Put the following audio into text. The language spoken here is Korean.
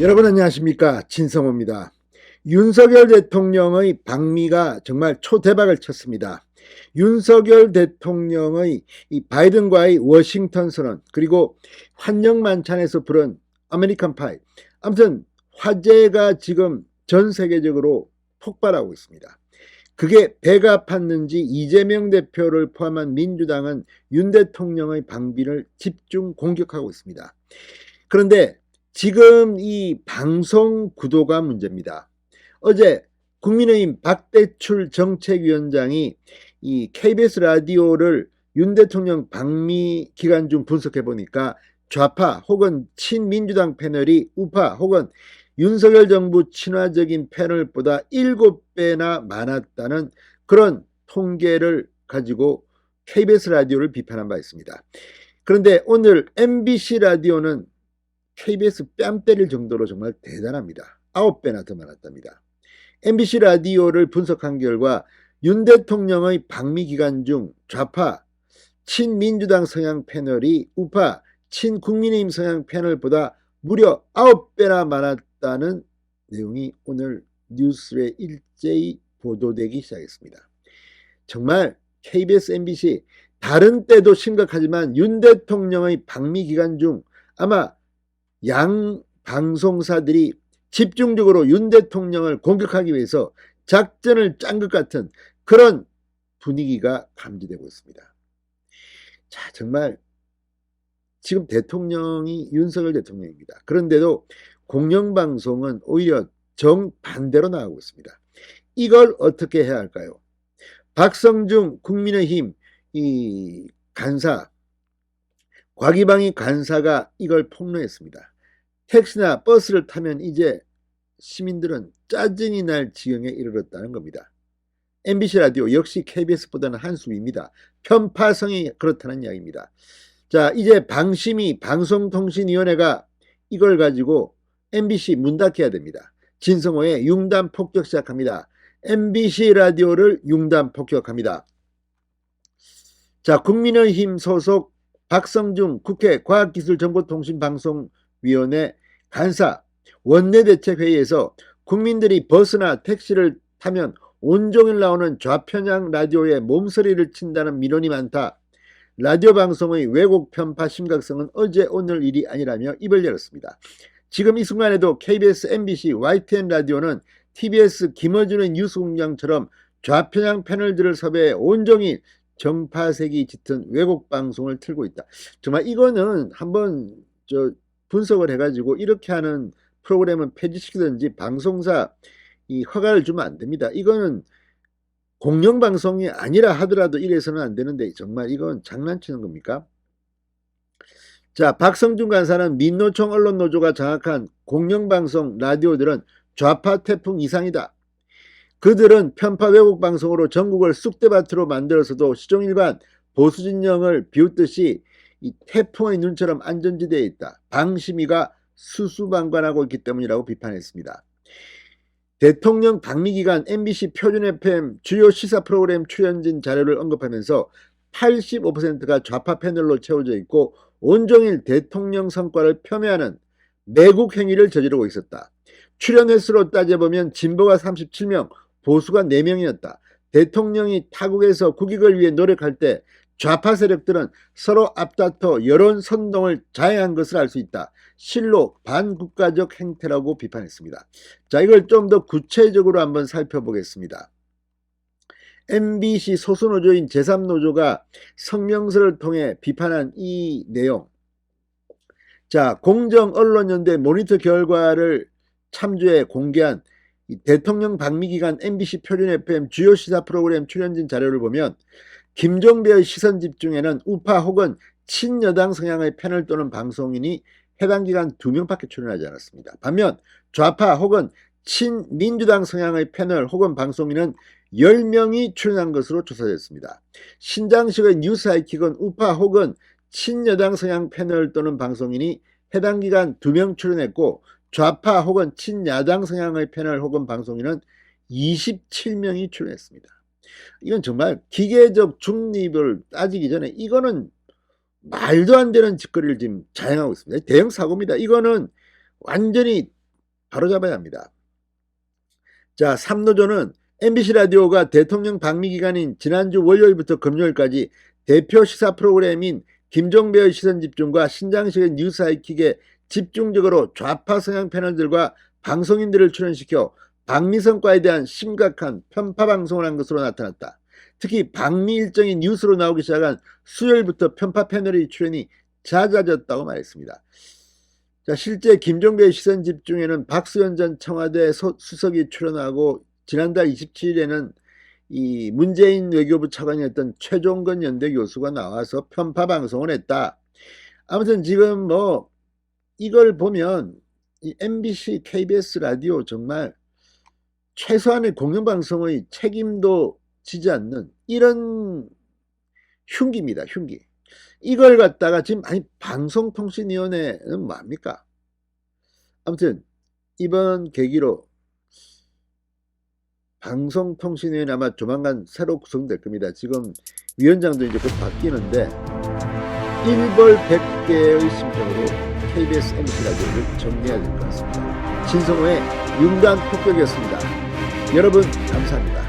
여러분 안녕하십니까, 진성호입니다. 윤석열 대통령의 방미가 정말 초대박을 쳤습니다. 윤석열 대통령의 이 바이든과의 워싱턴 선언, 그리고 환영만찬에서 부른 아메리칸 파이, 아무튼 화제가 지금 전 세계적으로 폭발하고 있습니다. 그게 배가 팠는지 이재명 대표를 포함한 민주당은 윤 대통령의 방비를 집중 공격하고 있습니다. 그런데 지금 이 방송 구도가 문제입니다. 어제 국민의힘 박대출 정책위원장이 이 KBS 라디오를 윤 대통령 방미 기간 중 분석해 보니까 좌파 혹은 친민주당 패널이 우파 혹은 윤석열 정부 친화적인 패널보다 7배나 많았다는 그런 통계를 가지고 KBS 라디오를 비판한 바 있습니다. 그런데 오늘 MBC 라디오는 KBS 뺨 때릴 정도로 정말 대단합니다. 9배나 더 많았답니다. MBC 라디오를 분석한 결과 윤 대통령의 방미 기간 중 좌파 친민주당 성향 패널이 우파 친국민의힘 성향 패널보다 무려 9배나 많았다는 내용이 오늘 뉴스에 일제히 보도되기 시작했습니다. 정말 KBS, MBC 다른 때도 심각하지만 윤 대통령의 방미 기간 중 아마 양 방송사들이 집중적으로 윤 대통령을 공격하기 위해서 작전을 짠 것 같은 그런 분위기가 감지되고 있습니다. 자, 정말 지금 대통령이 윤석열 대통령입니다. 그런데도 공영방송은 오히려 정반대로 나가고 있습니다. 이걸 어떻게 해야 할까요? 박성중 국민의힘 이 간사, 곽이방이 간사가 이걸 폭로했습니다. 택시나 버스를 타면 이제 시민들은 짜증이 날 지경에 이르렀다는 겁니다. MBC 라디오 역시 KBS보다는 한수 위입니다. 편파성이 그렇다는 이야기입니다. 자, 이제 방심위 방송통신위원회가 이걸 가지고 MBC 문 닫게 해야 됩니다. 진성호의 융단 폭격 시작합니다. MBC 라디오를 융단 폭격합니다. 자, 국민의힘 소속 박성중 국회 과학기술정보통신방송위원회 간사 원내대책회의에서 국민들이 버스나 택시를 타면 온종일 나오는 좌편향 라디오에 몸서리를 친다는 민원이 많다. 라디오 방송의 왜곡 편파 심각성은 어제 오늘 일이 아니라며 입을 열었습니다. 지금 이 순간에도 KBS, MBC, YTN 라디오는 TBS 김어준의 뉴스공장처럼 좌편향 패널들을 섭외해 온종일 정파색이 짙은 왜곡 방송을 틀고 있다. 정말 이거는 한번 분석을 해가지고 이렇게 하는 프로그램은 폐지시키든지 방송사 이 허가를 주면 안 됩니다. 이거는 공영방송이 아니라 하더라도 이래서는 안 되는데 정말 이건 장난치는 겁니까? 자, 박성준 간사는 민노총 언론노조가 장악한 공영방송 라디오들은 좌파 태풍 이상이다. 그들은 편파 왜곡 방송으로 전국을 쑥대밭으로 만들어서도 시종일관 보수 진영을 비웃듯이 이 태풍의 눈처럼 안전지대에 있다. 방심위가 수수방관하고 있기 때문이라고 비판했습니다. 대통령 방미 기간 MBC 표준 FM 주요 시사 프로그램 출연진 자료를 언급하면서 85%가 좌파 패널로 채워져 있고 온종일 대통령 성과를 폄훼하는 매국 행위를 저지르고 있었다. 출연 횟수로 따져보면 진보가 37명, 보수가 4명이었다. 대통령이 타국에서 국익을 위해 노력할 때 좌파 세력들은 서로 앞다퉈 여론 선동을 자해한 것을 알 수 있다. 실로 반국가적 행태라고 비판했습니다. 자, 이걸 좀 더 구체적으로 한번 살펴보겠습니다. MBC 소수노조인 제3노조가 성명서를 통해 비판한 이 내용. 자, 공정언론연대 모니터 결과를 참조해 공개한 대통령 방미 기간 MBC 표준 FM 주요 시사 프로그램 출연진 자료를 보면 김종배의 시선 집중에는 우파 혹은 친여당 성향의 패널 또는 방송인이 해당 기간 2명밖에 출연하지 않았습니다. 반면 좌파 혹은 친민주당 성향의 패널 혹은 방송인은 10명이 출연한 것으로 조사됐습니다. 신장식의 뉴스 하이킥은 우파 혹은 친여당 성향 패널 또는 방송인이 해당 기간 2명 출연했고 좌파 혹은 친야당 성향의 패널 혹은 방송인은 27명이 출연했습니다. 이건 정말 기계적 중립을 따지기 전에 이거는 말도 안 되는 짓거리를 지금 자행하고 있습니다. 대형 사고입니다. 이거는 완전히 바로잡아야 합니다. 자, 3노조는 MBC 라디오가 대통령 방미 기간인 지난주 월요일부터 금요일까지 대표 시사 프로그램인 김종배의 시선집중과 신장식의 뉴스 하이킥에 집중적으로 좌파 성향 패널들과 방송인들을 출연시켜 방미 성과에 대한 심각한 편파 방송을 한 것으로 나타났다. 특히 방미 일정이 뉴스로 나오기 시작한 수요일부터 편파 패널의 출연이 잦아졌다고 말했습니다. 자, 실제 김종배의 시선집중에는 박수현 전 청와대 수석이 출연하고 지난달 27일에는 이 문재인 외교부 차관이었던 최종건 연대 교수가 나와서 편파 방송을 했다. 아무튼 지금 뭐 이걸 보면 이 MBC, KBS 라디오 정말 최소한의 공영방송의 책임도 지지 않는 이런 흉기입니다. 흉기. 이걸 갖다가 지금 아니 방송통신위원회는 뭐합니까? 아무튼 이번 계기로 방송통신위원회 아마 조만간 새로 구성될 겁니다. 지금 위원장도 이제 곧 바뀌는데 1벌 100개의 심정으로 KBS, MBC 라디오를 정리해야 될 것 같습니다. 신성호의 융단 폭격이었습니다. 여러분 감사합니다.